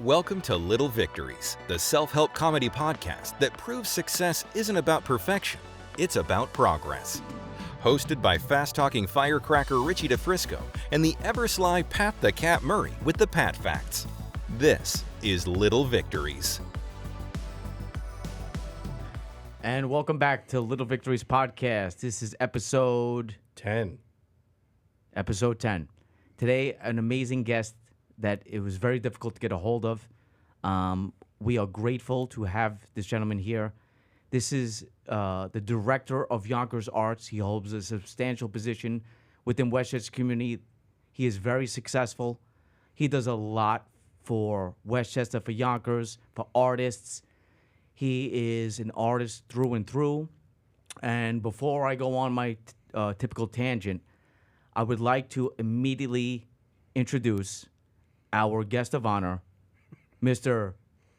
Welcome to Little Victories, the self-help comedy podcast that proves success isn't about perfection, it's about progress. Hosted by fast-talking firecracker Richie DeFrisco and the ever-sly Pat the Cat Murray with the Pat Facts. This is Little Victories. And welcome back to Little Victories podcast. This is episode 10. Episode 10. Today, an amazing guest that it was very difficult to get a hold of. We are grateful to have this gentleman here. This is the director of Yonkers Arts. He holds a substantial position within Westchester community. He is very successful. He does a lot for Westchester, for Yonkers, for artists. He is an artist through and through. And before I go on my typical tangent, I would like to immediately introduce our guest of honor, Mr.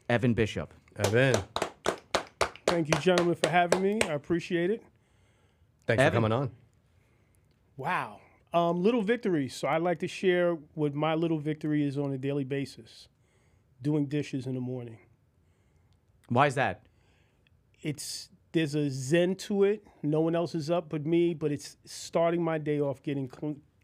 Evan Bishop. Evan, Thank you, gentlemen, for having me. I appreciate it. thanks Evan. for coming on. Wow. Little victories. So I like to share what my little victory is on a daily basis. Doing dishes in the morning. Why is that? There's a zen to it. No one else is up but me, but it's starting my day off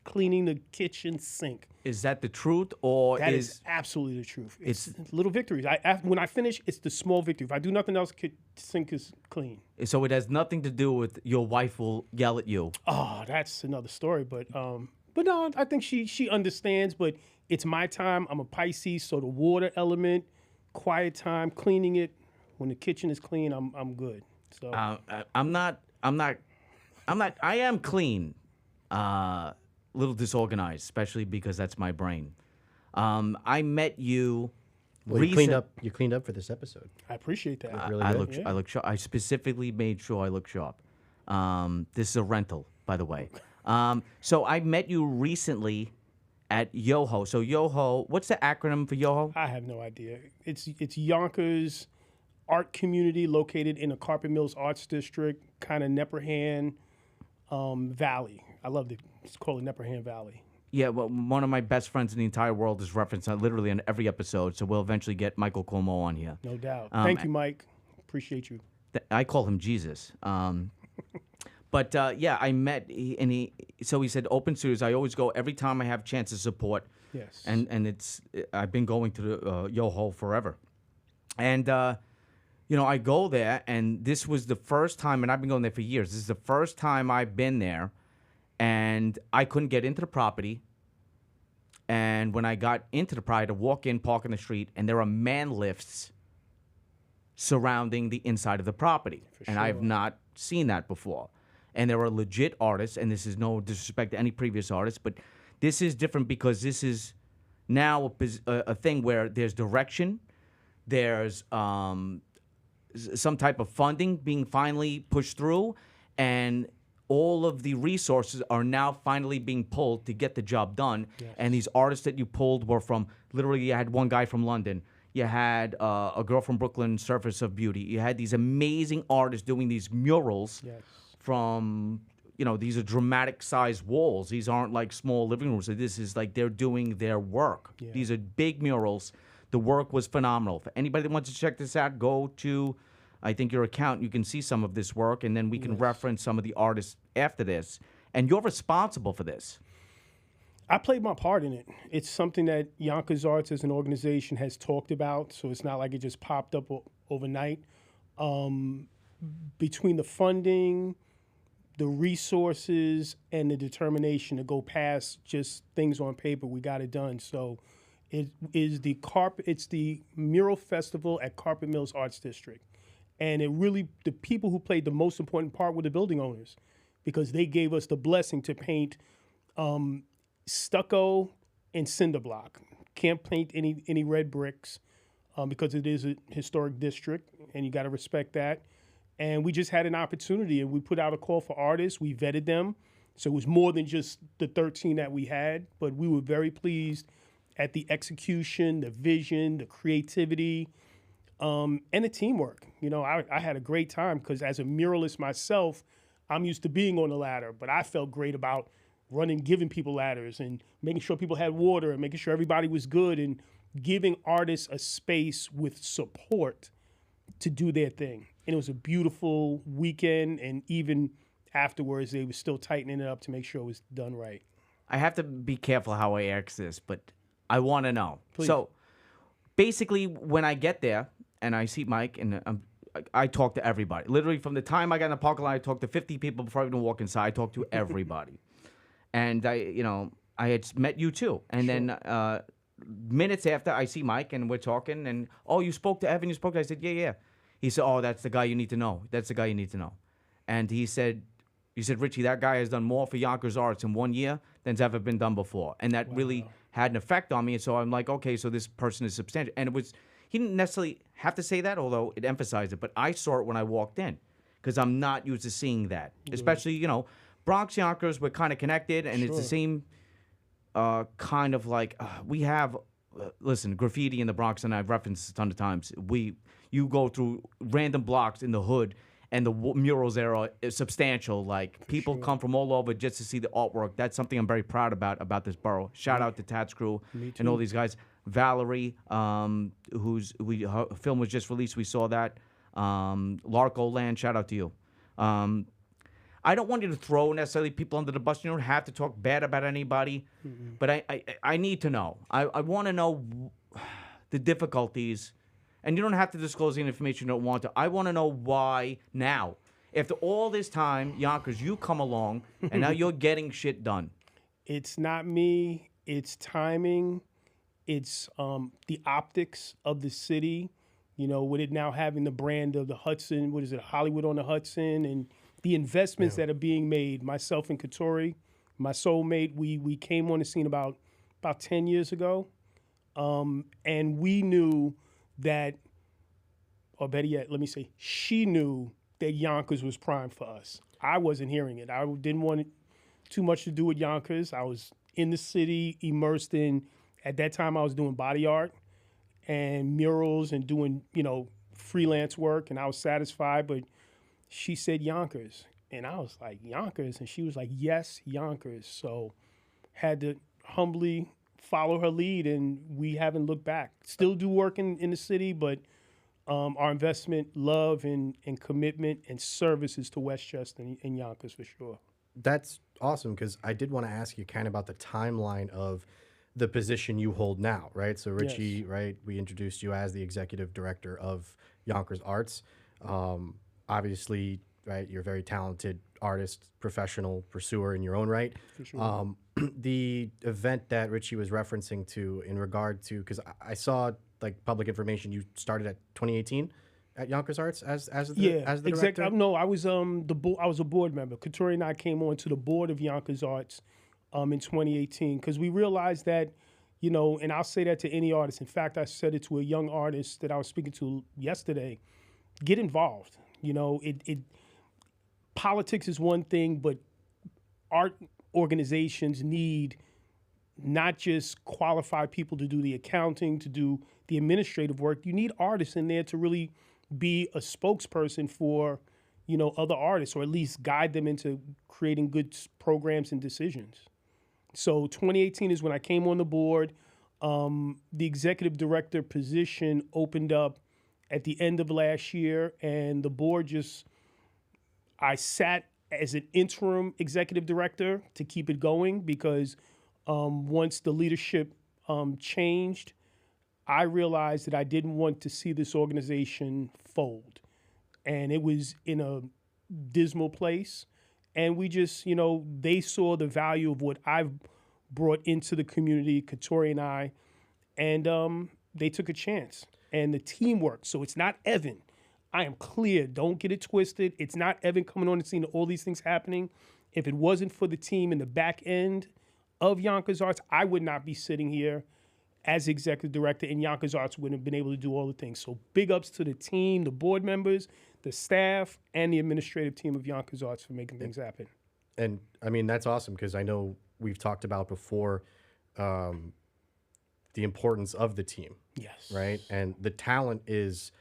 cleaning the kitchen sink. Is that the truth, or That is absolutely the truth. It's it's- little victories. When I finish, it's the small victory. If I do nothing else, sink is clean. so it has nothing to do with your wife will yell at you? Oh, that's another story. But no, I think she understands. But it's my time. I'm a Pisces, so the water element, quiet time, cleaning it. When the kitchen is clean, I'm good. So I'm not. I am clean. Little disorganized, especially because that's my brain. I met you. Well, you cleaned up for this episode. I appreciate that. Really I good. look sharp. I specifically made sure I look sharp. This is a rental, by the way. So I met you recently at Yoho. So Yoho, what's the acronym for Yoho? I have no idea. It's Yonkers art community located in the Carpet Mills Arts District, kind of Nepperhan Valley. I love it. It's called the Nepperhan Valley. Yeah, well, one of my best friends in the entire world is referenced literally on every episode. So we'll eventually get Michael Cuomo on here. No doubt. Thank you, Mike. Appreciate you. I call him Jesus. But yeah, I met, so he said open studios. I always go every time I have chance to support. Yes. And I've been going to the Yoho forever. And, I go there, and this was the first time, and I've been going there for years. This is the first time I've been there, and I couldn't get into the property. And when I got into the property, to walk in, park in the street, and there are man lifts surrounding the inside of the property. And I have not seen that before. And there are legit artists, and this is no disrespect to any previous artists, but this is different because this is now a thing where there's direction, there's some type of funding being finally pushed through, and all of the resources are now finally being pulled to get the job done. Yes. And these artists that you pulled were from, literally, you had one guy from London. You had a girl from Brooklyn, Surface of Beauty. You had these amazing artists doing these murals from, these are dramatic sized walls. These aren't like small living rooms. So this is like they're doing their work. Yeah. These are big murals. The work was phenomenal. For anybody that wants to check this out, go to, I think, your account. You can see some of this work, and then we can reference some of the artists after this. And you're responsible for this. I played my part in it. It's something that Yonkers Arts as an organization has talked about, so it's not like it just popped up overnight. Between the funding, the resources, and the determination to go past just things on paper, we got it done. So it's the mural festival at Carpet Mills Arts District. And the people who played the most important part were the building owners, because they gave us the blessing to paint stucco and cinder block. Can't paint any red bricks because it is a historic district, and you got to respect that. And we just had an opportunity, and we put out a call for artists. We vetted them. So it was more than just the 13 that we had, but we were very pleased at the execution, the vision, the creativity, and the teamwork. I had a great time because as a muralist myself, I'm used to being on the ladder, but I felt great about giving people ladders and making sure people had water and making sure everybody was good and giving artists a space with support to do their thing. And it was a beautiful weekend, and even afterwards, they were still tightening it up to make sure it was done right. I have to be careful how I ask this, but I want to know. Please. So basically, when I get there and I see Mike, and I talk to everybody. Literally, from the time I got in the parking lot, I talked to 50 people before I even walk inside. I talked to everybody. And I had met you too. And then minutes after, I see Mike, and we're talking, and, oh, you spoke to Evan, you spoke to, I said, yeah. He said, oh, that's the guy you need to know. That's the guy you need to know. And he said, Richie, that guy has done more for Yonkers Arts in 1 year than's ever been done before. And that really had an effect on me. And so I'm like, okay, so this person is substantial. And he didn't necessarily have to say that, although it emphasized it. But I saw it when I walked in, because I'm not used to seeing that. Especially, Bronx, Yonkers, we're kind of connected, and it's the same kind of like, we have, listen, graffiti in the Bronx, and I've referenced it a ton of times. You go through random blocks in the hood, and the murals there are substantial. Like, people come from all over just to see the artwork. That's something I'm very proud about this borough. Shout out to Tat's crew and all these guys. Valerie, her film was just released. We saw that. Larko Land, shout out to you. I don't want you to throw necessarily people under the bus. You don't have to talk bad about anybody, but I need to know. I want to know the difficulties, and you don't have to disclose the information you don't want to. I want to know why now. After all this time, Yonkers, you come along, and now you're getting shit done. It's not me. It's timing. It's the optics of the city, with it now having the brand of the Hudson, Hollywood on the Hudson, and the investments that are being made. Myself and Katori, my soulmate, we came on the scene about 10 years ago, and we knew that, or better yet, let me say, she knew that Yonkers was prime for us. I wasn't hearing it. I didn't want too much to do with Yonkers. I was in the city, immersed in, at that time I was doing body art and murals and doing, freelance work, and I was satisfied, but she said Yonkers, and I was like, Yonkers? And she was like, yes, Yonkers. So had to humbly follow her lead, and we haven't looked back. Still do work in the city, but our investment, love, and commitment and services to Westchester and Yonkers for sure. That's awesome, because I did want to ask you kind of about the timeline of the position you hold now, right? So Richie, right, we introduced you as the executive director of Yonkers Arts. Obviously, right, you're a very talented artist, professional pursuer in your own right. For sure. The event that Richie was referencing to in regard to, because I saw like public information, you started at 2018 at Yonkers Arts as the director? No, I was I was a board member. Katori and I came on to the board of Yonkers Arts in 2018, because we realized that, and I'll say that to any artist. In fact, I said it to a young artist that I was speaking to yesterday. Get involved. Politics is one thing, but art organizations need not just qualified people to do the accounting, to do the administrative work. You need artists in there to really be a spokesperson for, other artists, or at least guide them into creating good programs and decisions. So 2018 is when I came on the board. The executive director position opened up at the end of last year, and the board I sat as an interim executive director to keep it going, because once the leadership changed, I realized that I didn't want to see this organization fold. And it was in a dismal place. And we just, they saw the value of what I've brought into the community, Katori and I, and they took a chance. And the teamwork. So it's not Evan. I am clear. Don't get it twisted. It's not Evan coming on the scene, all these things happening. If it wasn't for the team in the back end of Yonkers Arts, I would not be sitting here as executive director, and Yonkers Arts wouldn't have been able to do all the things. So big ups to the team, the board members, the staff, and the administrative team of Yonkers Arts for making things happen. And I mean, that's awesome, because I know we've talked about before the importance of the team. Yes. Right? And the talent is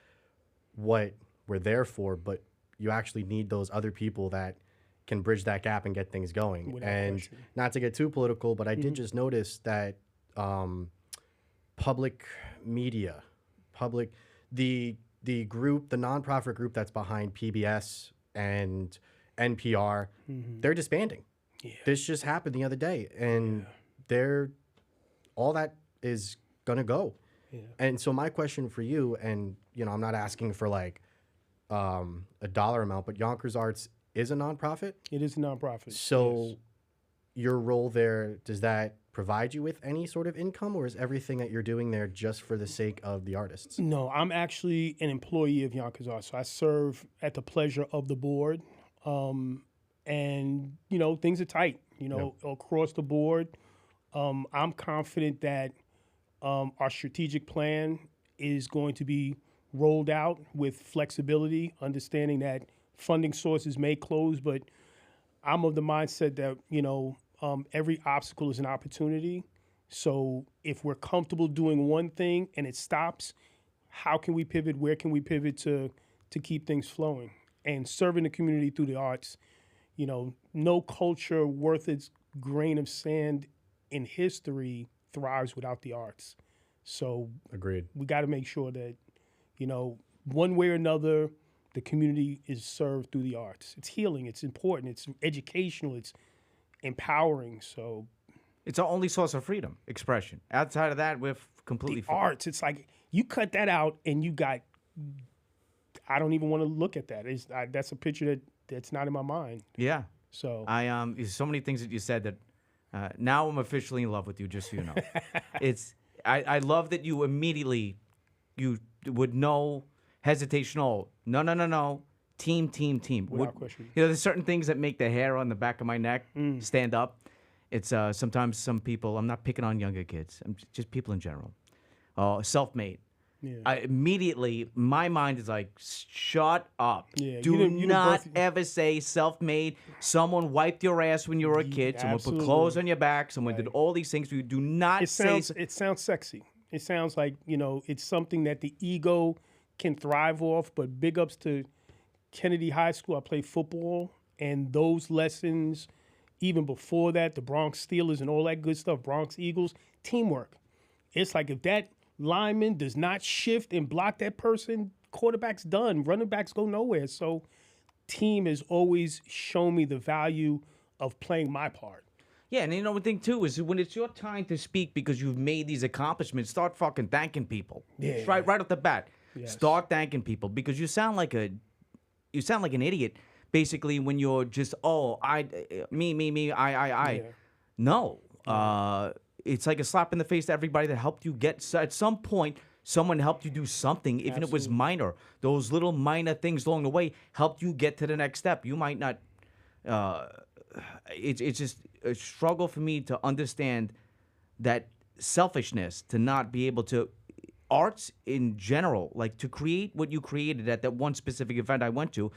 what we're there for, but you actually need those other people that can bridge that gap and get things going. Without and question. Not to get too political, but I did just notice that public media, public the group, the nonprofit group that's behind PBS and NPR, they're disbanding. Yeah. This just happened the other day, and they're all that is gonna go. Yeah. And so my question for you, and I'm not asking for like a dollar amount, but Yonkers Arts is a nonprofit. It is a nonprofit. So yes. your role there, does that provide you with any sort of income, or is everything that you're doing there just for the sake of the artists? No, I'm actually an employee of Yonkers Arts. So I serve at the pleasure of the board. And, things are tight, across the board. I'm confident that our strategic plan is going to be rolled out with flexibility, understanding that funding sources may close, but I'm of the mindset that, every obstacle is an opportunity. So if we're comfortable doing one thing and it stops, how can we pivot? Where can we pivot to keep things flowing? And serving the community through the arts, no culture worth its grain of sand in history thrives without the arts. So Agreed. We got to make sure that, one way or another, the community is served through the arts. It's healing. It's important. It's educational. It's empowering. So It's our only source of freedom, expression. Outside of that, we're completely the arts, it's like you cut that out and you got, I don't even want to look at that. That's a picture that's not in my mind. Yeah. So There's so many things that you said that now I'm officially in love with you, just so you know. I love that you immediately, you would no hesitation, no. Team. Without question. There's certain things that make the hair on the back of my neck stand up. It's sometimes some people, I'm not picking on younger kids, I'm just people in general. Self-made. Yeah. Immediately, my mind is like, shut up. Yeah, Do you not both- ever say self-made. Someone wiped your ass when you were a kid. Someone absolutely. put clothes on your back. Someone did Right. all these things. You do not It say... sounds sexy. It sounds like, it's something that the ego can thrive off, but big ups to Kennedy High School. I played football, and those lessons, even before that, the Bronx Steelers and all that good stuff, Bronx Eagles, teamwork. It's like if that lineman does not shift and block that person, quarterback's done. Running backs go nowhere. So team has always shown me the value of playing my part. Yeah, and the thing, too, is when it's your time to speak because you've made these accomplishments, start fucking thanking people. Yeah. Right off the bat. Yes. Start thanking people because you sound like an idiot, basically, when you're just, me, I. Yeah. No. It's like a slap in the face to everybody that helped you get, at some point, someone helped you do something, even if it was minor. Those little minor things along the way helped you get to the next step. You might not, it's just a struggle for me to understand that selfishness, to not be able to, arts in general, like to create what you created at that one specific event I went to,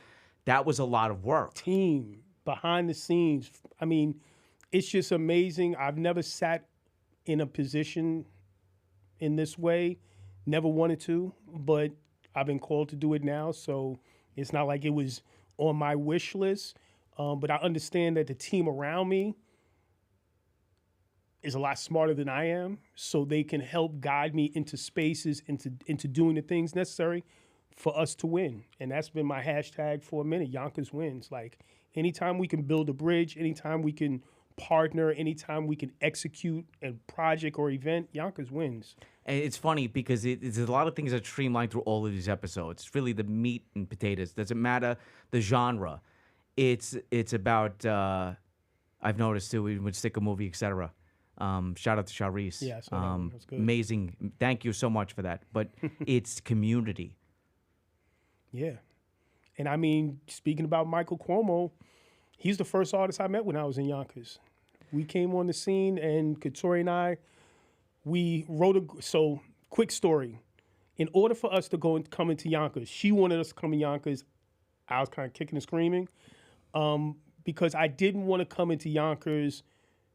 that was a lot of work. Team, behind the scenes. I mean, it's just amazing. I've never sat in a position in this way, never wanted to, but I've been called to do it now. So it's not like it was on my wish list, but I understand that the team around me is a lot smarter than I am, so they can help guide me into spaces, into doing the things necessary for us to win. And that's been my hashtag for a minute, Yonkers wins. Like, anytime we can build a bridge, anytime we can partner, anytime we can execute a project or event, Yonkers wins. And it's funny because it's a lot of things that streamline through all of these episodes. It's really the meat and potatoes. Doesn't matter the genre. It's about, I've noticed too, we would stick a movie, etc. Shout out to Sharice. Yeah, I saw that one. That was good. Amazing. Thank you so much for that. But it's community. Yeah. And I mean, speaking about Michael Cuomo, he's the first artist I met when I was in Yonkers. We came on the scene, and Katori and I, we wrote so quick story. In order for us to come into Yonkers, she wanted us to come to Yonkers. I was kind of kicking and screaming because I didn't want to come into Yonkers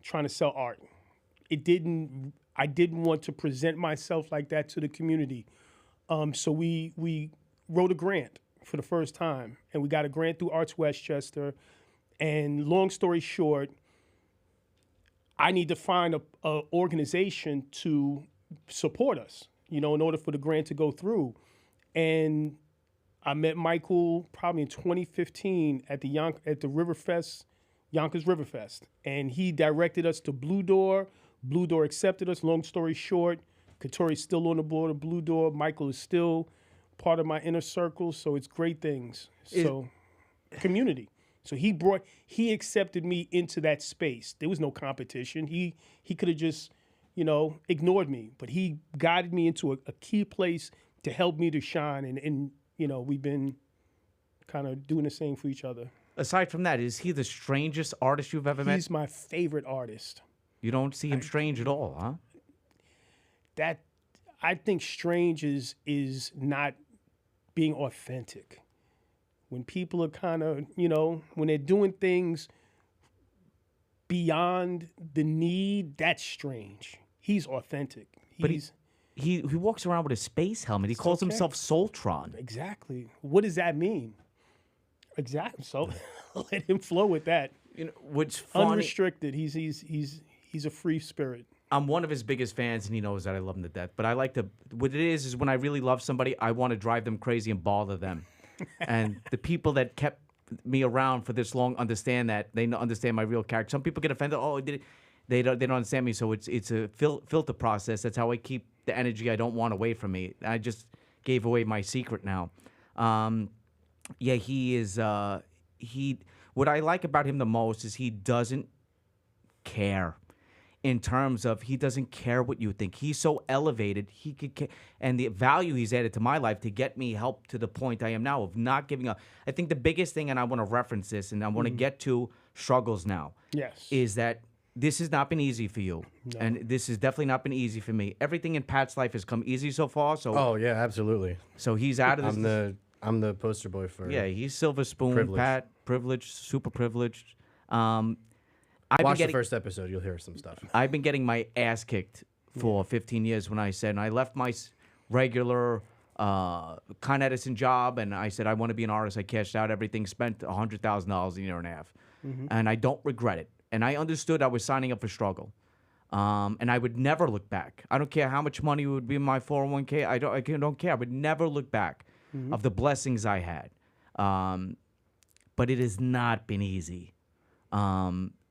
trying to sell art. I didn't want to present myself like that to the community. So we wrote a grant for the first time, and we got a grant through Arts Westchester. And long story short, I need to find a organization to support us, in order for the grant to go through. And I met Michael probably in 2015 at the Riverfest, Yonkers Riverfest, and he directed us to Blue Door. Blue Door accepted us. Long story short, Katori's still on the board of Blue Door. Michael is still part of my inner circle, so it's great things. So community. So he accepted me into that space. There was no competition. He could have just, ignored me, but he guided me into a key place to help me to shine. And we've been kind of doing the same for each other. Aside from that, is he the strangest artist you've ever met? He's my favorite artist. You don't see him strange at all, huh? That I think strange is not being authentic. When people are kind of, when they're doing things beyond the need, that's strange. He's authentic. But he walks around with a space helmet. He calls himself Soltron. Exactly. What does that mean? Exactly. So let him flow with that. What's funny, unrestricted. He's a free spirit. I'm one of his biggest fans, and he knows that I love him to death. But I like to. What it is when I really love somebody, I want to drive them crazy and bother them. And the people that kept me around for this long understand that. They understand my real character. Some people get offended. Oh, they don't understand me. So it's a filter process. That's how I keep the energy I don't want away from me. I just gave away my secret now. Yeah, he is. What I like about him the most is he doesn't care. In terms of he doesn't care what you think. He's so elevated. He could, and the value he's added to my life to get me help to the point I am now of not giving up. I think the biggest thing, and I want to reference this, and I want to get to struggles now. Yes, is that this has not been easy for you, and this has definitely not been easy for me. Everything in Pat's life has come easy so far. So oh yeah, absolutely. So he's out of this. I'm the poster boy for he's silver spoon. Privilege. Pat, privileged, super privileged. Watch the first episode. You'll hear some stuff. I've been getting my ass kicked for 15 years when I said, and I left my regular Con Edison job, and I said, I want to be an artist. I cashed out everything, spent $100,000 a year and a half. And I don't regret it. And I understood I was signing up for struggle. And I would never look back. I don't care how much money would be in my 401k. I don't care. I would never look back of the blessings I had. But it has not been easy.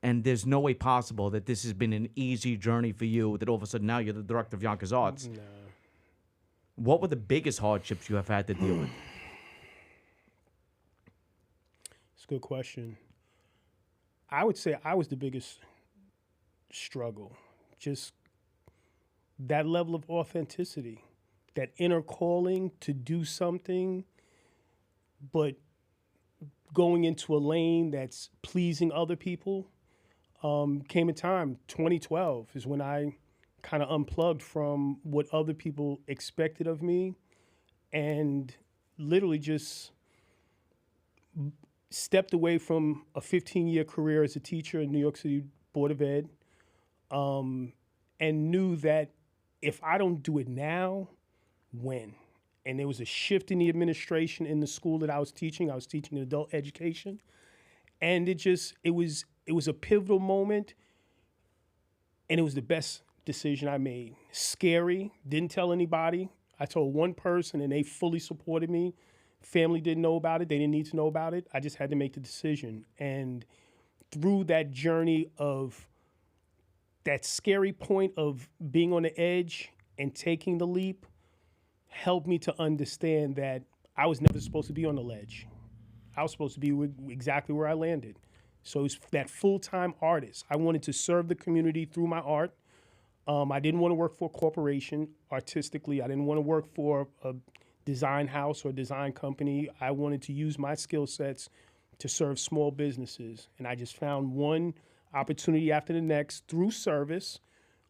And there's no way possible that this has been an easy journey for you, that all of a sudden now you're the director of Yonkers Arts. No. What were the biggest hardships you have had to deal with? It's a good question. I would say I was the biggest struggle. Just that level of authenticity, that inner calling to do something, but going into a lane that's pleasing other people. Came a time, 2012 is when I kind of unplugged from what other people expected of me and literally just stepped away from a 15-year career as a teacher in New York City Board of Ed, and knew that if I don't do it now, when? And there was a shift in the administration in the school that I was teaching. I was teaching adult education. And it was a pivotal moment, and it was the best decision I made. Scary, didn't tell anybody. I told one person, and they fully supported me. Family didn't know about it. They didn't need to know about it. I just had to make the decision. And through that journey of that scary point of being on the edge and taking the leap, helped me to understand that I was never supposed to be on the ledge. I was supposed to be exactly where I landed. So it's that full-time artist. I wanted to serve the community through my art. I didn't want to work for a corporation artistically. I didn't want to work for a design house or design company. I wanted to use my skill sets to serve small businesses. And I just found one opportunity after the next through service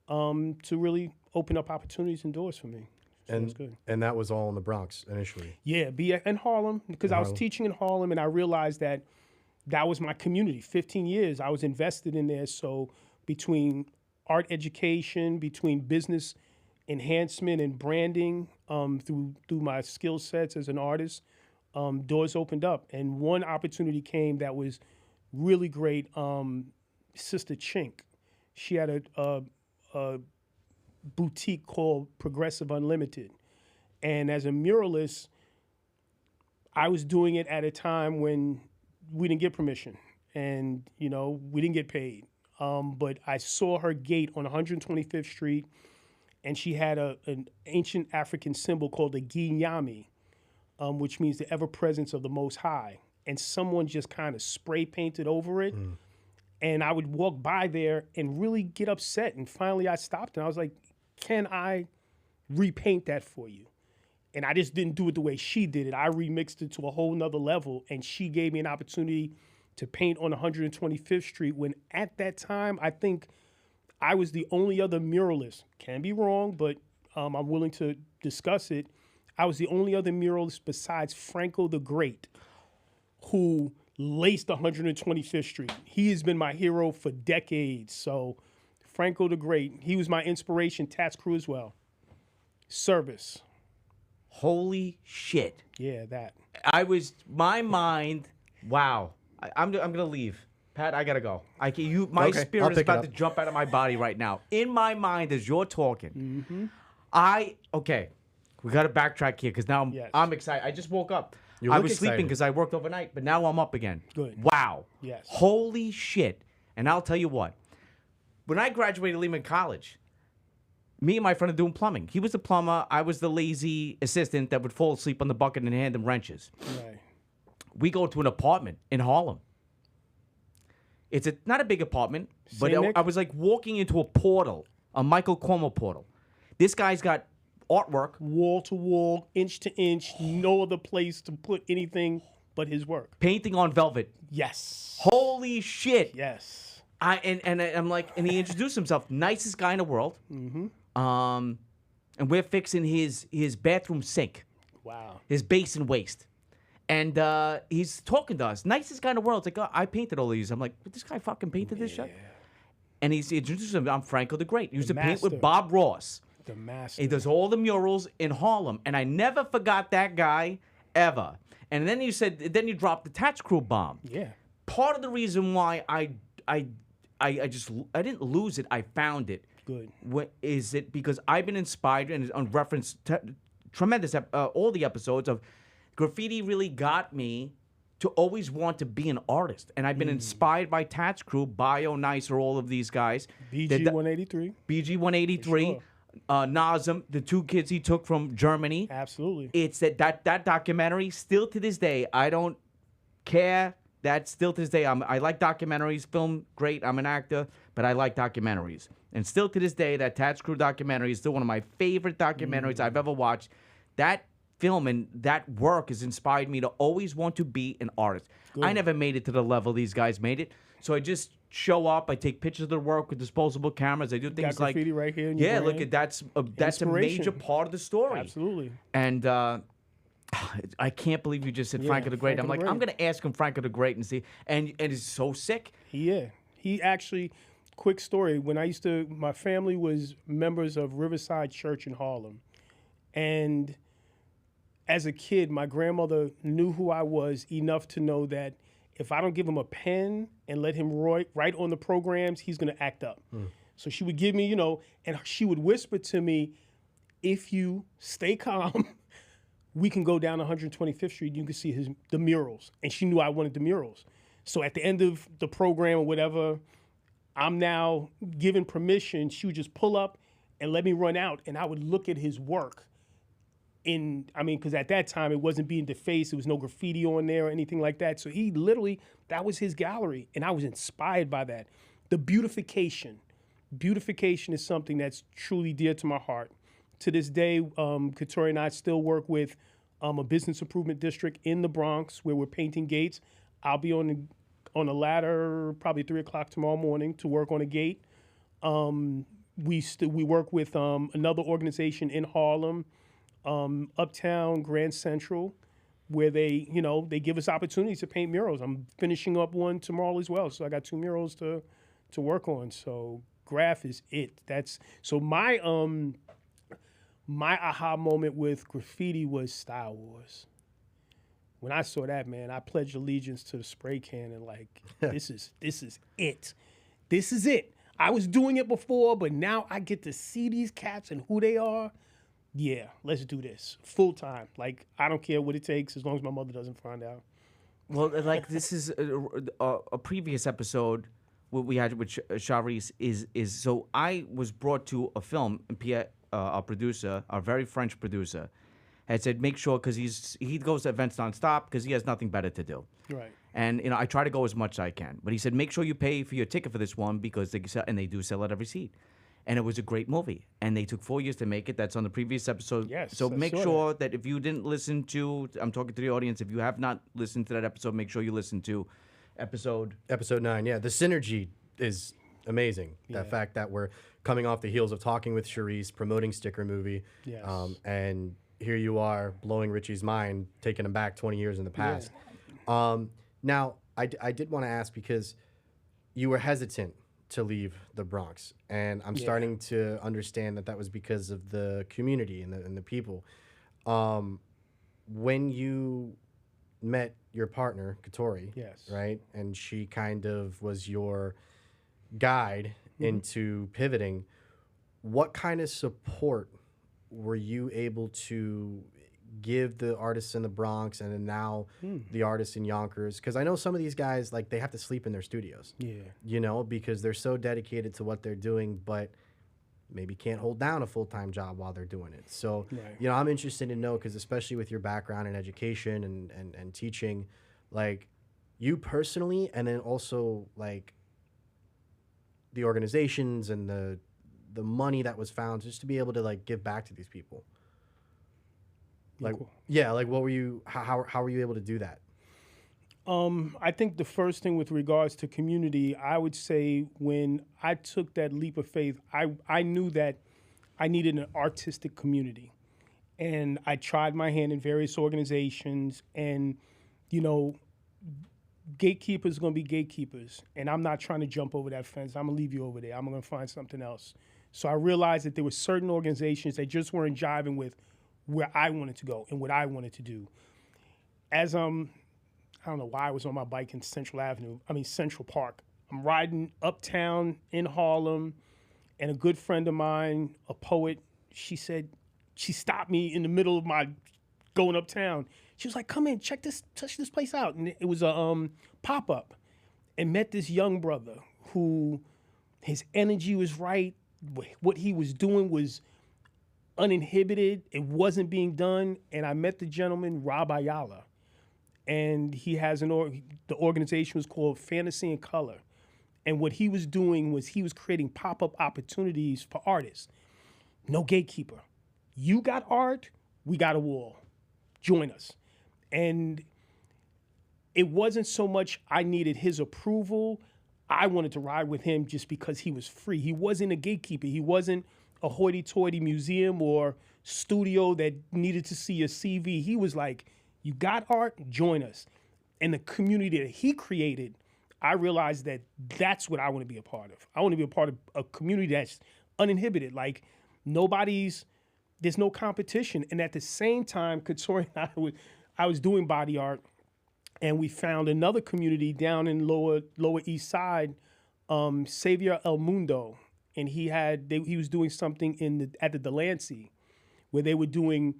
to really open up opportunities and doors for me. So that's good. And that was all in the Bronx initially? Yeah, in Harlem, because I was teaching in Harlem, and I realized that was my community. 15 years, I was invested in there. So between art education, between business enhancement and branding, through my skill sets as an artist, doors opened up. And one opportunity came that was really great. Sister Chink, she had a boutique called Progressive Unlimited. And as a muralist, I was doing it at a time when we didn't get permission and, you know, we didn't get paid. But I saw her gate on 125th Street, and she had an ancient African symbol called the Ginyami, which means the ever-presence of the Most High. And someone just kind of spray painted over it. And I would walk by there and really get upset. And finally I stopped and I was like, can I repaint that for you? And I just didn't do it the way she did it. I remixed it to a whole nother level. And she gave me an opportunity to paint on 125th Street when at that time, I think I was the only other muralist. Can be wrong, but I'm willing to discuss it. I was the only other muralist besides Franco the Great who laced 125th Street. He has been my hero for decades. So Franco the Great, he was my inspiration. Tats Crew as well. Service. Holy shit. Yeah, that. My mind, wow. I'm gonna leave. Pat, I gotta go. My Okay, I'll spirit is pick it about up. to jump out of my body right now. In my mind, as you're talking, okay, we gotta backtrack here because now Yes. I'm excited. I just woke up. You I look was sleeping excited. because I worked overnight, but now I'm up again. Good. Wow. Yes. Holy shit. And I'll tell you what. When I graduated Lehman College, me and my friend are doing plumbing. He was the plumber. I was the lazy assistant that would fall asleep on the bucket and hand him wrenches. Right. We go to an apartment in Harlem. It's not a big apartment, but Scenic? I was like walking into a portal, a Michael Cuomo portal. This guy's got artwork, Wall to wall, inch to inch, no other place to put anything but his work. painting on velvet. Yes. Holy shit. Yes. I'm like, and he introduced himself, nicest guy in the world. And we're fixing his bathroom sink, Wow. his basin waste. And he's talking to us. Nicest guy in the world. It's like, oh, I painted all these. I'm like, but this guy fucking painted this shit? And he introduced him. I'm Franco the Great. He used to paint with master. Bob Ross. The master. He does all the murals in Harlem. And I never forgot that guy, ever. And then you dropped the Tats Crew bomb. Yeah. Part of the reason why I didn't lose it, I found it. Good. What is it? Because I've been inspired and on reference to tremendous all the episodes of graffiti really got me to always want to be an artist, and I've been inspired by Tats Crew, Bio, Nicer, all of these guys. BG 183. BG 183, Sure. Nazem, the two kids he took from Germany. Absolutely. It's that documentary. Still to this day, I don't care. That still to this day, I like documentaries. Film, great. I'm an actor, but I like documentaries. And still to this day, that Tats Crew documentary is still one of my favorite documentaries I've ever watched. That film and that work has inspired me to always want to be an artist. I never made it to the level these guys made it. So I just show up. I take pictures of their work with disposable cameras. I do things Got like graffiti right here in your yeah, look brand. at that's a Inspiration. major part of the story. Absolutely. And I can't believe you just said Franco the Great. Franco I'm the like, Great. I'm gonna ask him Franco the Great and see. And it's so sick. Yeah. He actually, quick story, when my family was members of Riverside Church in Harlem. And as a kid, my grandmother knew who I was enough to know that if I don't give him a pen and let him write on the programs, he's going to act up. So she would give me, and she would whisper to me, if you stay calm, we can go down 125th Street. You can see the murals. And she knew I wanted the murals. So at the end of the program or whatever, I'm now given permission. She would just pull up and let me run out, and I would look at his work. Because at that time it wasn't being defaced. There was no graffiti on there or anything like that. So he literally, that was his gallery. And I was inspired by that. The beautification. Beautification is something that's truly dear to my heart. To this day, Katori and I still work with a business improvement district in the Bronx where we're painting gates. I'll be on a ladder probably 3 o'clock tomorrow morning to work on a gate. We work with another organization in Harlem, Uptown Grand Central, where they give us opportunities to paint murals. I'm finishing up one tomorrow as well, so I got 2 murals to work on. So graph is it. So my aha moment with graffiti was Style Wars. When I saw that, man, I pledged allegiance to the spray can and like, this is it. This is it. I was doing it before, but now I get to see these cats and who they are. Yeah, let's do this full time. Like, I don't care what it takes as long as my mother doesn't find out. Well, like this is a previous episode what we had with Charisse is so I was brought to a film, and Pierre, our producer, our very French producer, had said make sure because he goes to events nonstop because he has nothing better to do. Right. And I try to go as much as I can, but he said make sure you pay for your ticket for this one because they sell, and they do sell at every seat. And it was a great movie, and they took 4 years to make it. That's on the previous episode. Yes, so I make saw sure that if you didn't listen to, I'm talking to the audience. If you have not listened to that episode, make sure you listen to episode 9. Yeah, the synergy is amazing. That fact that we're coming off the heels of talking with Charisse, promoting Sticker Movie, Yes. and here you are blowing Richie's mind, taking him back 20 years in the past. Now, I did want to ask because you were hesitant to leave the Bronx, and I'm starting to understand that was because of the community and the people. When you met your partner, Katori, Yes. right, and she kind of was your guide into pivoting, what kind of support were you able to give the artists in the Bronx and then now the artists in Yonkers? Because I know some of these guys, like, they have to sleep in their studios. Yeah. You know, because they're so dedicated to what they're doing, but maybe can't hold down a full-time job while they're doing it. So, you know, I'm interested to know, because especially with your background in education and teaching, like, you personally, and then also, like, the organizations and the money that was found, just to be able to, like, give back to these people. Like, yeah, like, what were you, how were you able to do that? I think the first thing with regards to community, I would say when I took that leap of faith, I knew that I needed an artistic community. And I tried my hand in various organizations, and, you know, gatekeepers are going to be gatekeepers. And I'm not trying to jump over that fence. I'm going to leave you over there. I'm going to find something else. So I realized that there were certain organizations that just weren't jiving with where I wanted to go and what I wanted to do. As I don't know why I was on my bike in Central Park. I'm riding uptown in Harlem, and a good friend of mine, a poet, she stopped me in the middle of my going uptown. She was like, "Come in, check this place out." And it was a pop-up, and met this young brother who his energy was right. What he was doing was uninhibited. It wasn't being done. And I met the gentleman, Rob Ayala. And he has the organization was called Fantasy and Color. And what he was doing was he was creating pop-up opportunities for artists. No gatekeeper. You got art, we got a wall. Join us. And it wasn't so much I needed his approval. I wanted to ride with him just because he was free. He wasn't a gatekeeper. He wasn't a hoity-toity museum or studio that needed to see a CV. He was like, you got art, join us. And the community that he created, I realized that that's what I want to be a part of. I want to be a part of a community that's uninhibited. Like, there's no competition. And at the same time, Katori and I was doing body art, and we found another community down in Lower East Side, Xavier El Mundo. And he was doing something at the Delancey, where they were doing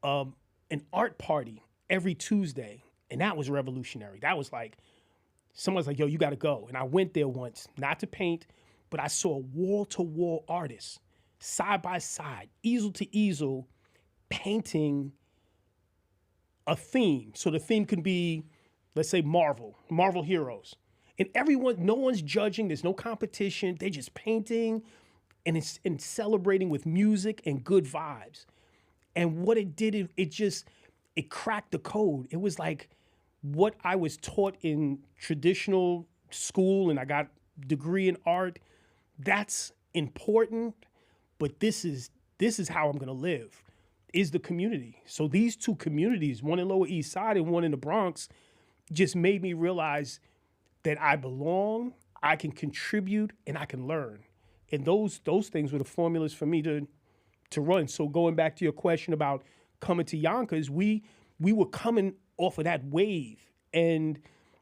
an art party every Tuesday. And that was revolutionary. That was like, someone's like, yo, you got to go. And I went there once, not to paint, but I saw wall-to-wall artists, side by side, easel to easel, painting a theme. So the theme could be, let's say, Marvel heroes. And no one's judging. There's no competition. They're just painting and celebrating with music and good vibes. And what it did, it cracked the code. It was like what I was taught in traditional school, and I got a degree in art. That's important, but this is how I'm gonna live, is the community. So these two communities, one in Lower East Side and one in the Bronx, just made me realize that I belong, I can contribute, and I can learn. And those things were the formulas for me to run. So going back to your question about coming to Yonkers, we were coming off of that wave. And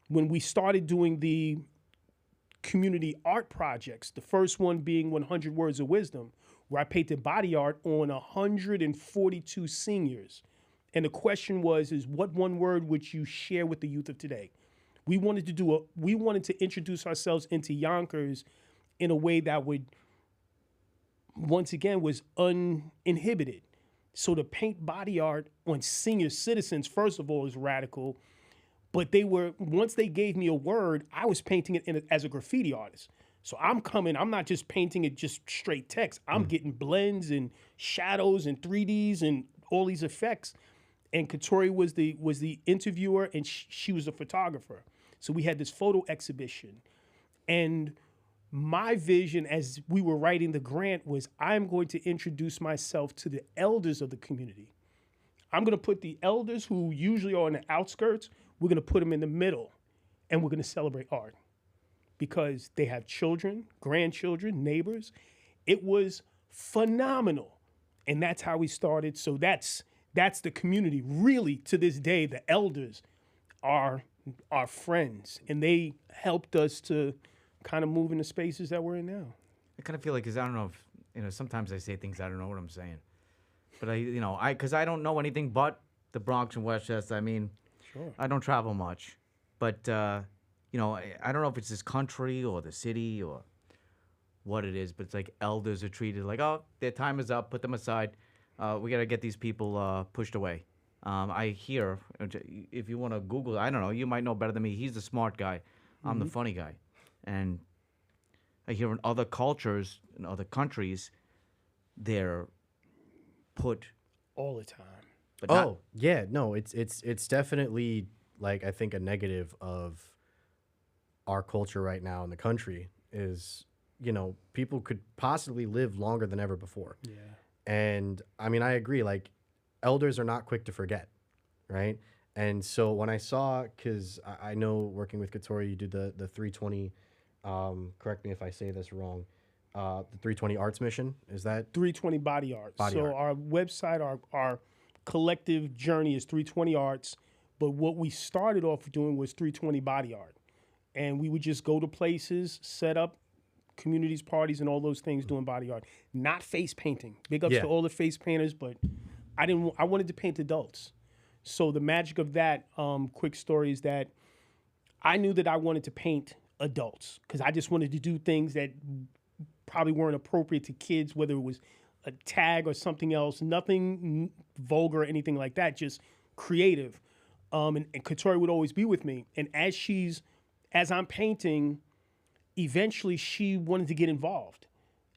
when we started doing the community art projects. The first one being 100 Words of Wisdom, where I painted body art on 142 seniors. And the question is what one word would you share with the youth of today? We wanted to introduce ourselves into Yonkers in a way that would, once again, was uninhibited. So to paint body art on senior citizens, first of all, is radical. But once they gave me a word, I was painting it as a graffiti artist. So I'm not just painting it just straight text. I'm getting blends and shadows and 3Ds and all these effects. And Katori was the interviewer, and she was a photographer. So we had this photo exhibition. And my vision as we were writing the grant was, I'm going to introduce myself to the elders of the community. I'm going to put the elders who usually are on the outskirts, we're going to put them in the middle, and we're going to celebrate art because they have children, grandchildren, neighbors. It was phenomenal. And that's how we started. So that's the community. Really, to this day, the elders are our friends, and they helped us to kind of move in the spaces that we're in now. I kind of feel like, because I don't know if, sometimes I say things I don't know what I'm saying. But because I don't know anything but the Bronx and Westchester. I mean, Sure. I don't travel much. But, I don't know if it's this country or the city or what it is, but it's like elders are treated like, oh, their time is up, put them aside. We got to get these people pushed away. I hear, if you want to Google, I don't know, you might know better than me. He's the smart guy. I'm the funny guy. And I hear in other cultures, in other countries, they're put all the time. But yeah, no, it's definitely like, I think a negative of our culture right now in the country is, people could possibly live longer than ever before. Yeah. And I mean, I agree, like elders are not quick to forget, right? And so when I saw, because I know working with Katori, you do the 320, correct me if I say this wrong, the 320 Arts Mission, is that? 320 Body Art. Body so art. Our website, our collective journey is 320 Arts, but what we started off doing was 320 Body Art. And we would just go to places, set up communities, parties, and all those things doing body art. Not face painting. Big ups to all the face painters, but I wanted to paint adults. So the magic of that, quick story, is that I knew that I wanted to paint adults because I just wanted to do things that probably weren't appropriate to kids, whether it was a tag or something else, nothing vulgar or anything like that, just creative. And Katori would always be with me. And as I'm painting, eventually she wanted to get involved.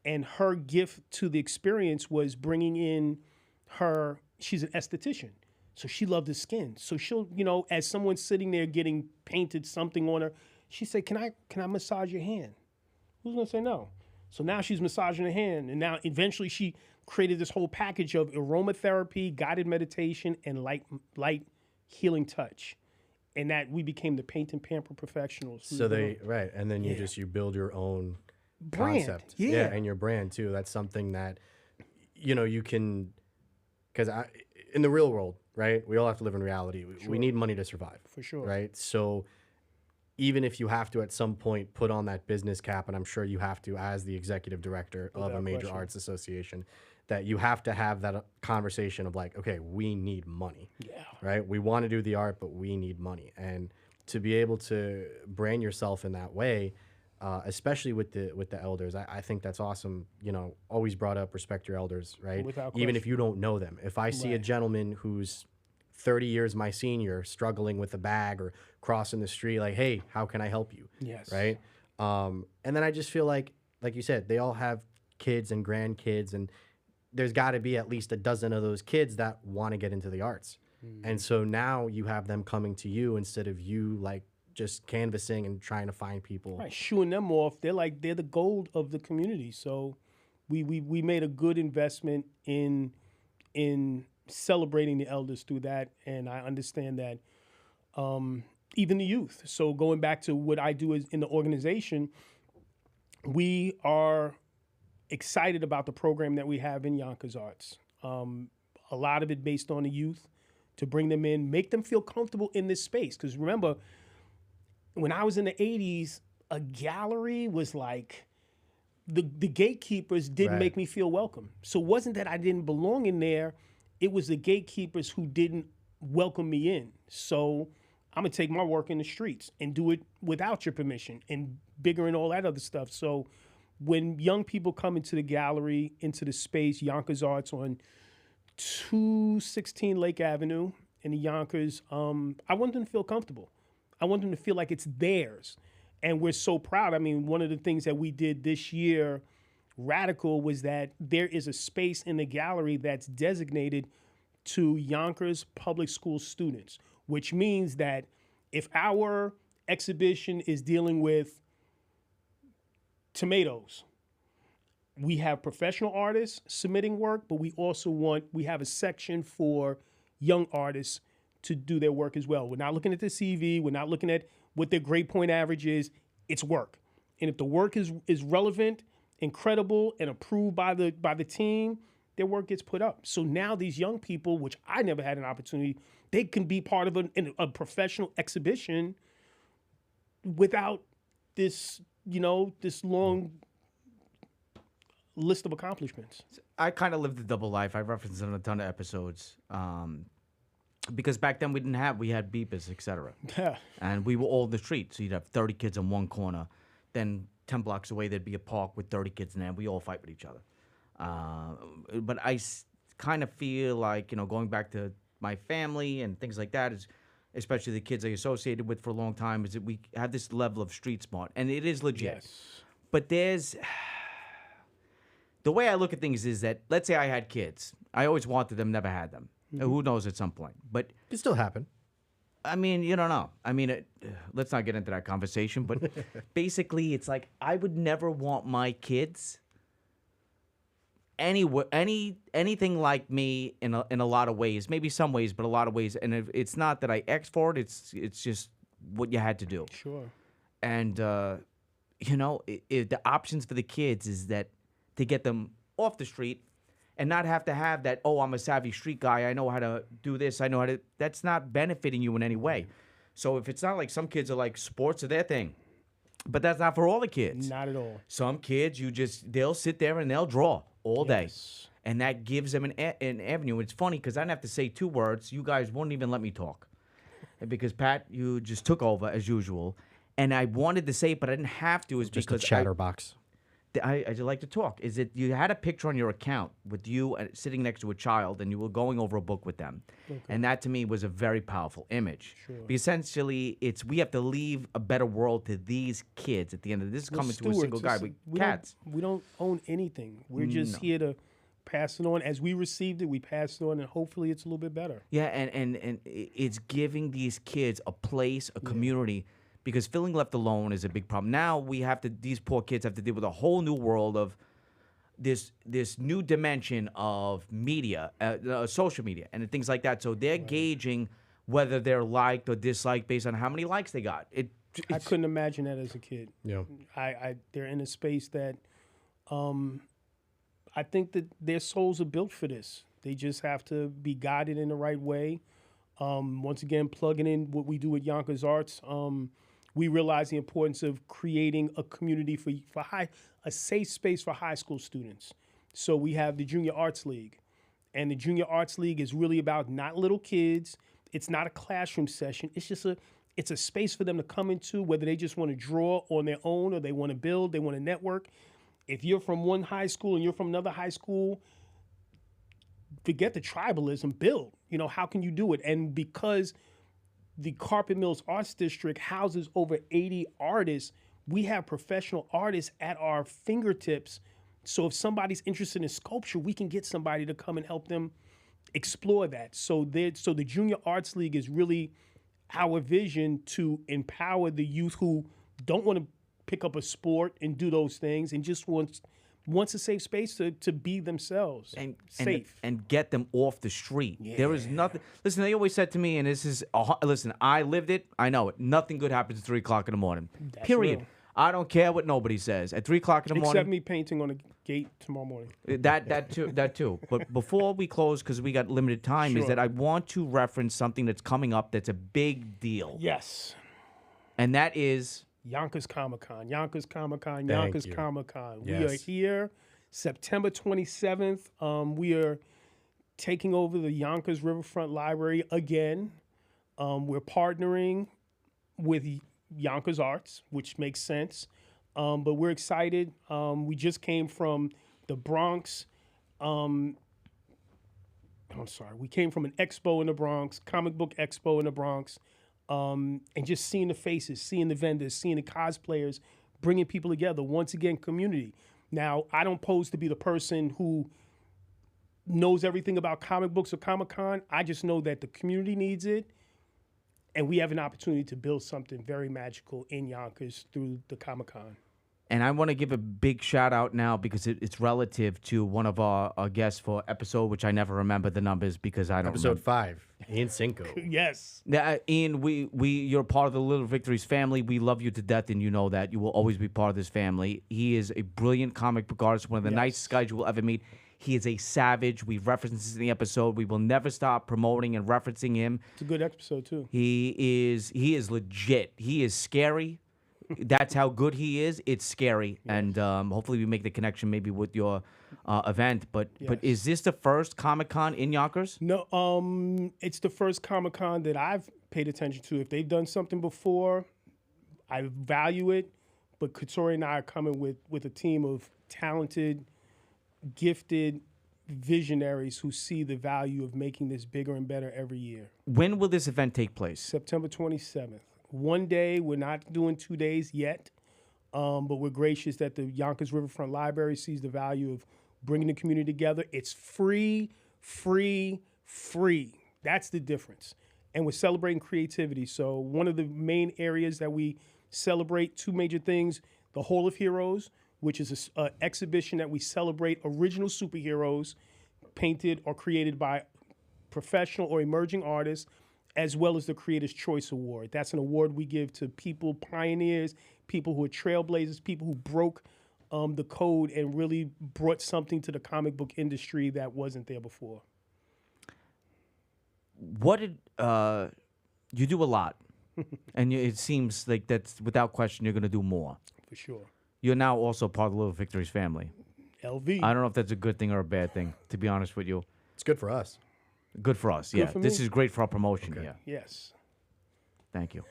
And her gift to the experience was bringing in she's an esthetician. So she loved the skin. So she'll, as someone's sitting there getting painted something on her, she said, can I massage your hand? Who's gonna say no? So now she's massaging her hand. And now eventually she created this whole package of aromatherapy, guided meditation, and light healing touch. And that we became the Paint and Pamper professionals. So right. And then you build your own brand. Concept. Yeah. And your brand too. That's something that, you can, because in the real world, right? We all have to live in reality. We need money to survive. For sure. Right? So even if you have to at some point put on that business cap, and I'm sure you have to as the executive director of a major arts association, that you have to have that conversation of like, okay, we need money. Yeah. Right? We want to do the art, but we need money. And to be able to brand yourself in that way, especially with the elders, I think that's awesome. Always brought up respect your elders, right? Without Even question. if you don't know them. If I see a gentleman who's 30 years my senior struggling with a bag or crossing the street, like, hey, how can I help you? Yes. Right? And then I just feel like you said, they all have kids and grandkids, and there's got to be at least a dozen of those kids that want to get into the arts. And so now you have them coming to you instead of you like just canvassing and trying to find people. Right, shooing them off. They're the gold of the community. So we made a good investment in celebrating the elders through that. And I understand that even the youth. So going back to what I do in the organization, we are excited about the program that we have in Yonkers Arts. A lot of it based on the youth, to bring them in, make them feel comfortable in this space. Because remember, when I was in the 80s, a gallery was like the gatekeepers didn't make me feel welcome. So it wasn't that I didn't belong in there. It was the gatekeepers who didn't welcome me in. So I'm gonna take my work in the streets and do it without your permission and bigger and all that other stuff. So when young people come into the gallery, into the space, Yonkers Arts on 216 Lake Avenue in the Yonkers, I want them to feel comfortable. I want them to feel like it's theirs. And we're so proud. I mean, one of the things that we did this year, radical, was that there is a space in the gallery that's designated to Yonkers public school students, which means that if our exhibition is dealing with tomatoes, we have professional artists submitting work, but we have a section for young artists to do their work as well. We're not looking at the CV. We're not looking at what their grade point average is. It's work. And if the work is relevant, incredible, and approved by the team, their work gets put up. So now these young people, which I never had an opportunity, they can be part of a professional exhibition without this, this long list of accomplishments. I kind of lived a double life. I referenced it in a ton of episodes. Because back then we had beepers, etc. Yeah. And we were all in the street. So you'd have 30 kids in one corner. Then 10 blocks away, there'd be a park with 30 kids in there. We all fight with each other. But I kind of feel like, going back to my family and things like that, is especially the kids I associated with for a long time, is that we have this level of street smart. And it is legit. Yes. But the way I look at things is that, let's say I had kids. I always wanted them, never had them. Who knows at some point? But It still happened. I mean, you don't know. I mean, let's not get into that conversation. But basically, it's like I would never want my kids anything like me in a lot of ways. Maybe some ways, but a lot of ways. And it's not that I X for it. It's just what you had to do. Sure. And the options for the kids is that to get them off the street. And not have to have that, oh, I'm a savvy street guy, I know how to do this, I know how to... That's not benefiting you in any way. So if it's not like some kids are like, sports are their thing. But that's not for all the kids. Not at all. Some kids, they'll sit there and they'll draw all day. Yes. And that gives them an avenue. It's funny because I didn't have to say 2 words. You guys wouldn't even let me talk. Because, Pat, you just took over as usual. And I wanted to say it, but I didn't have to. Just a chatterbox. I just like to talk. Is that you had a picture on your account with you sitting next to a child, and you were going over a book with them, and that to me was a very powerful image. Sure. Because essentially, we have to leave a better world to these kids. At the end of this, coming to a single guy with cats. We don't own anything. We're just here to pass it on. As we received it, we passed it on, and hopefully, it's a little bit better. Yeah, and it's giving these kids a place, a community. Because feeling left alone is a big problem. Now these poor kids have to deal with a whole new world of this new dimension of media, social media, and things like that. So they're gauging whether they're liked or disliked based on how many likes they got. I couldn't imagine that as a kid. Yeah. They're in a space that I think that their souls are built for this. They just have to be guided in the right way. Once again, plugging in what we do at Yonkers Arts. We realize the importance of creating a community for a safe space for high school students. So we have the Junior Arts League. And the Junior Arts League is really about not little kids. It's not a classroom session. It's just it's a space for them to come into, whether they just want to draw on their own or they want to build, they want to network. If you're from one high school and you're from another high school, forget the tribalism, build. How can you do it? And because the Carpet Mills Arts District houses over 80 artists, we have professional artists at our fingertips. So if somebody's interested in sculpture, we can get somebody to come and help them explore that. So the Junior Arts League is really our vision to empower the youth who don't want to pick up a sport and do those things and just wants a safe space to be themselves and safe. And get them off the street. Yeah. There is nothing. Listen, they always said to me, and this is, listen, I lived it. I know it. Nothing good happens at 3 o'clock in the morning. That's Period. real. I don't care what nobody says. At 3 o'clock in the morning. Except me painting on a gate tomorrow morning. That too. But before we close, because we got limited time, is Sure. that I want to reference something that's coming up that's a big deal. Yes. And that is Yonkers Comic Con, Yonkers Comic Con, Thank Yonkers you. Comic Con. We are Yes. here September 27th. We are taking over the Yonkers Riverfront Library again. We're partnering with Yonkers Arts, which makes sense. But we're excited. We just came from the Bronx. We came from an expo in the Bronx, comic book expo in the Bronx, and just seeing the faces, seeing the vendors, seeing the cosplayers, bringing people together. Once again, community. Now, I don't pose to be the person who knows everything about comic books or Comic-Con. I just know that the community needs it, and we have an opportunity to build something very magical in Yonkers through the Comic-Con. And I want to give a big shout out now because it's relative to one of our guests for episode, which I never remember the numbers because I don't Episode remember. 5, Ian Cinco. Yes. Yeah, Ian, you're part of the Little Victories family. We love you to death, and you know that. You will always be part of this family. He is a brilliant comic book artist, one of the nicest guys you will ever meet. He is a savage. We've referenced this in the episode. We will never stop promoting and referencing him. It's a good episode, too. He is legit. He is scary. That's how good he is. It's scary, and hopefully we make the connection maybe with your event. But is this the first Comic-Con in Yonkers? No, it's the first Comic-Con that I've paid attention to. If they've done something before, I value it. But Katori and I are coming with a team of talented, gifted visionaries who see the value of making this bigger and better every year. When will this event take place? September 27th. One day, we're not doing 2 days yet, but we're gracious that the Yonkers Riverfront Library sees the value of bringing the community together. It's free. That's the difference. And we're celebrating creativity. So one of the main areas that we celebrate, 2 major things, the Hall of Heroes, which is an exhibition that we celebrate original superheroes painted or created by professional or emerging artists, as well as the Creator's Choice Award. That's an award we give to people, pioneers, people who are trailblazers, people who broke the code and really brought something to the comic book industry that wasn't there before. What did you do a lot, and it seems like that's without question you're going to do more. For sure. You're now also part of the Little Victories family. LV. I don't know if that's a good thing or a bad thing, to be honest with you. It's good for us. Good for us, yeah. for This me. is great for our promotion, yeah. Yes. Thank you.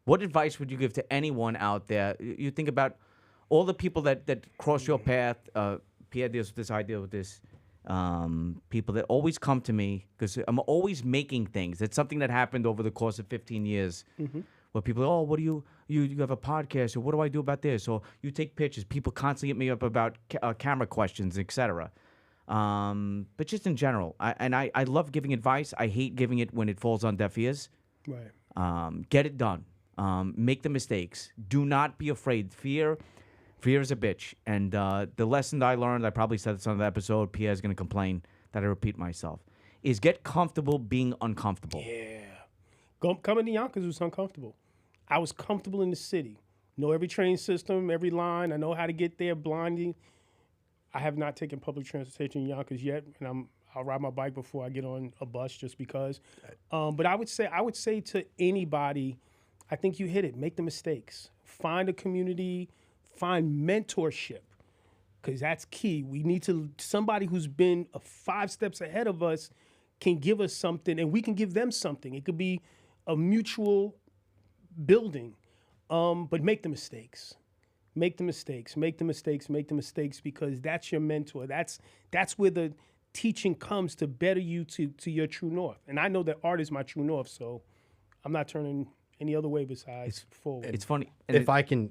What advice would you give to anyone out there? You think about all the people that cross your path. Pierre deals with this, I deal with this. People that always come to me because I'm always making things. It's something that happened over the course of 15 years. Where people, oh, what do you have a podcast, or what do I do about this? Or you take pictures. People constantly hit me up about camera questions, etc. But just in general, I love giving advice. I hate giving it when it falls on deaf ears. Right. Get it done. Make the mistakes. Do not be afraid. Fear is a bitch. And the lesson that I learned, I probably said this on the episode, Pierre's going to complain that I repeat myself, is get comfortable being uncomfortable. Yeah. Coming to Yonkers was uncomfortable. I was comfortable in the city. Know every train system, every line. I know how to get there blindly. I have not taken public transportation in Yonkers yet, and I'll ride my bike before I get on a bus just because. But I would say to anybody, I think you hit it. Make the mistakes. Find a community. Find mentorship, because that's key. We need somebody who's been 5 steps ahead of us can give us something, and we can give them something. It could be a mutual building, but make the mistakes. Make the mistakes, because that's your mentor. That's where the teaching comes to better you to your true north. And I know that art is my true north, so I'm not turning any other way besides forward. It's funny. If I can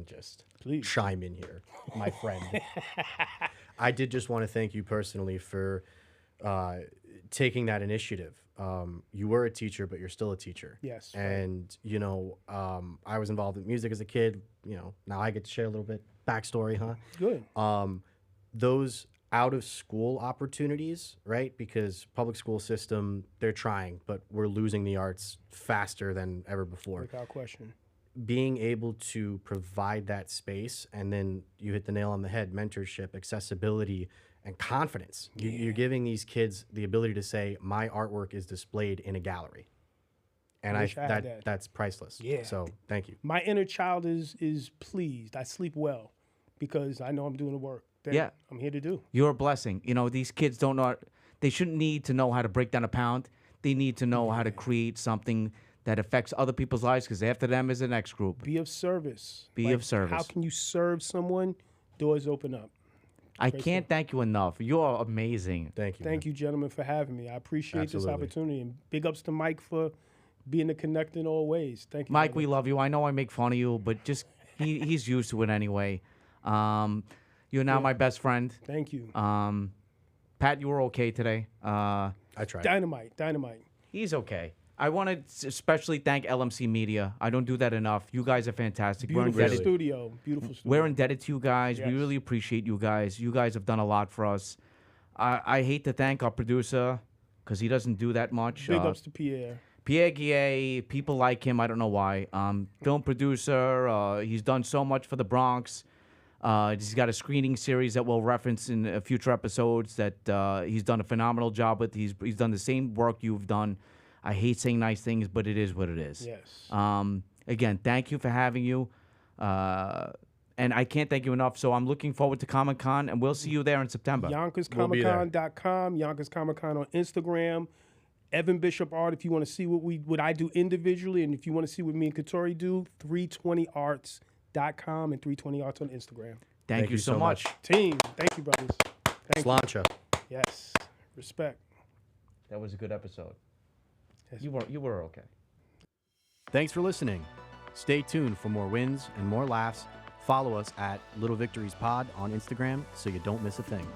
just Please. chime in here, my friend. I did just want to thank you personally for taking that initiative. You were a teacher, but you're still a teacher. Yes. And, I was involved in music as a kid. Now I get to share a little bit backstory, huh? Good. Those out of school opportunities, right? Because public school system, they're trying, but we're losing the arts faster than ever before. Without question. Being able to provide that space, and then you hit the nail on the head, mentorship, accessibility, and confidence. You're giving these kids the ability to say, my artwork is displayed in a gallery. And Wish I had that. that's priceless. Yeah. So thank you. My inner child is pleased. I sleep well because I know I'm doing the work that Yeah. I'm here to do. You're a blessing. You know, these kids don't know. They shouldn't need to know how to break down a pound. They need to know how to create something that affects other people's lives, because after them is the next group. Be of service. Be of service. How can you serve someone? Doors open up. I can't thank you enough. You're amazing. Thank you. Thank you, gentlemen, for having me. I appreciate Absolutely. this opportunity. And big ups to Mike for being a connect in all ways. Thank you, Mike, brother. we love you. I know I make fun of you, but just he's used to it anyway. You're now my best friend. Thank you. Pat, you were okay today. I tried. Dynamite. He's okay. I want to especially thank LMC Media. I don't do that enough. You guys are fantastic. Beautiful Really. studio. Beautiful studio. We're indebted to you guys. We Yes. really appreciate you guys. You guys have done a lot for us. I hate to thank our producer because he doesn't do that much. Big ups to Pierre. Pierre Guillet, people like him. I don't know why. Film producer. He's done so much for the Bronx. He's got a screening series that we'll reference in future episodes that he's done a phenomenal job with. He's done the same work you've done. I hate saying nice things, but it is what it is. Yes. Again, thank you for having you. And I can't thank you enough. So I'm looking forward to Comic-Con, and we'll see you there in September. YonkersComicCon.com, Yonkers Comic Con on Instagram. Evan Bishop Art, if you want to see what I do individually, and if you want to see what me and Katori do, 320arts.com and 320arts on Instagram. Thank you so much. Team, thank you, brothers. Thank you. Slancha. Yes. Respect. That was a good episode. Yes. You were okay. Thanks for listening. Stay tuned for more wins and more laughs. Follow us at Little Victories Pod on Instagram so you don't miss a thing.